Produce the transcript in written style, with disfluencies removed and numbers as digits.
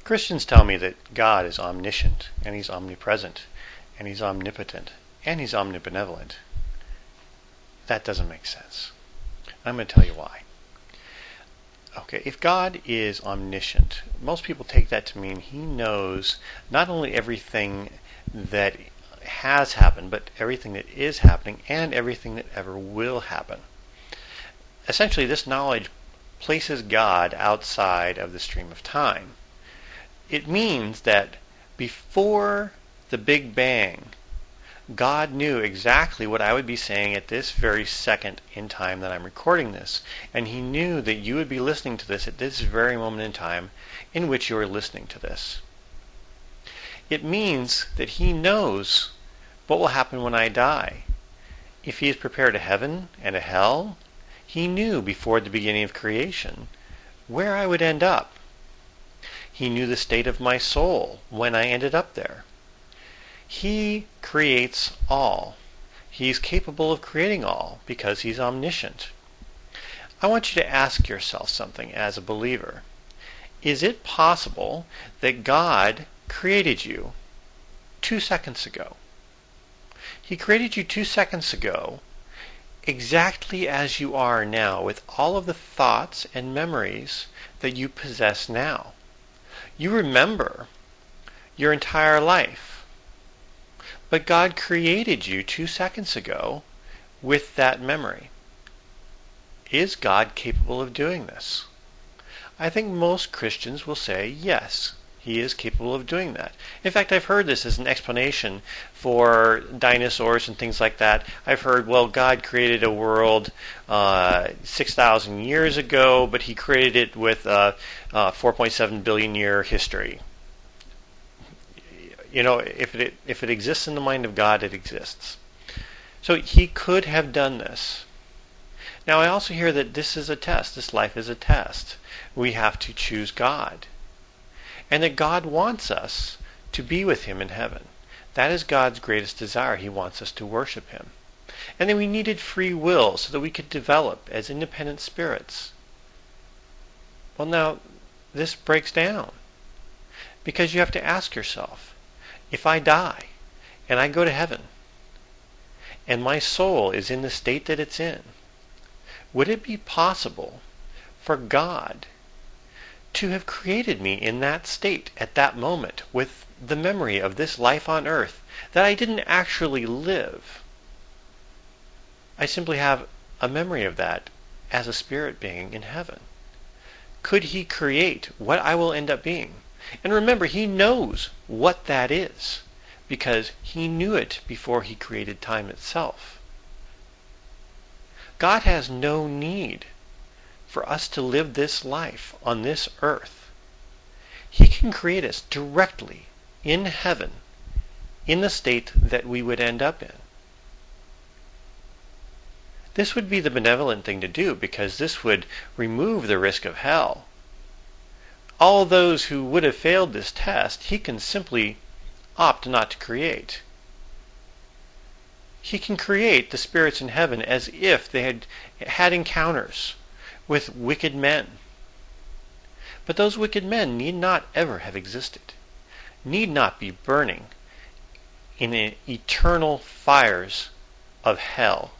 Christians tell me that God is omniscient, and He's omnipresent, and He's omnipotent, and He's omnibenevolent. That doesn't make sense. I'm going to tell you why. Okay, if God is omniscient, most people take that to mean He knows not only everything that has happened, but everything that is happening and everything that ever will happen. Essentially, this knowledge places God outside of the stream of time. It means that before the Big Bang, God knew exactly what I would be saying at this very second in time that I'm recording this. And He knew that you would be listening to this at this very moment in time in which you are listening to this. It means that He knows what will happen when I die. If He has prepared a heaven and a hell, He knew before the beginning of creation where I would end up. He knew the state of my soul when I ended up there. He creates all. He's capable of creating all because He's omniscient. I want you to ask yourself something as a believer. Is it possible that God created you 2 seconds ago? He created you 2 seconds ago exactly as you are now, with all of the thoughts and memories that you possess now. You remember your entire life. But God created you 2 seconds ago with that memory. Is God capable of doing this? I think most Christians will say yes, He is capable of doing that. In fact, I've heard this as an explanation for dinosaurs and things like that. I've heard, well, God created a world 6,000 years ago, but He created it with a 4.7 billion year history. You know, if it exists in the mind of God, it exists. So He could have done this. Now, I also hear that this is a test. This life is a test. We have to choose God. And that God wants us to be with Him in heaven. That is God's greatest desire. He wants us to worship Him. And then we needed free will so that we could develop as independent spirits. Well, now, this breaks down. Because you have to ask yourself, if I die and I go to heaven and my soul is in the state that it's in, would it be possible for God to have created me in that state at that moment with the memory of this life on earth that I didn't actually live? I simply have a memory of that as a spirit being in heaven. Could He create what I will end up being? And remember, He knows what that is because He knew it before He created time itself. God has no need for us to live this life on this earth. He can create us directly in heaven in the state that we would end up in. This would be the benevolent thing to do because this would remove the risk of hell. All those who would have failed this test, He can simply opt not to create. He can create the spirits in heaven as if they had had encounters with wicked men. But those wicked men need not ever have existed, need not be burning in eternal fires of hell.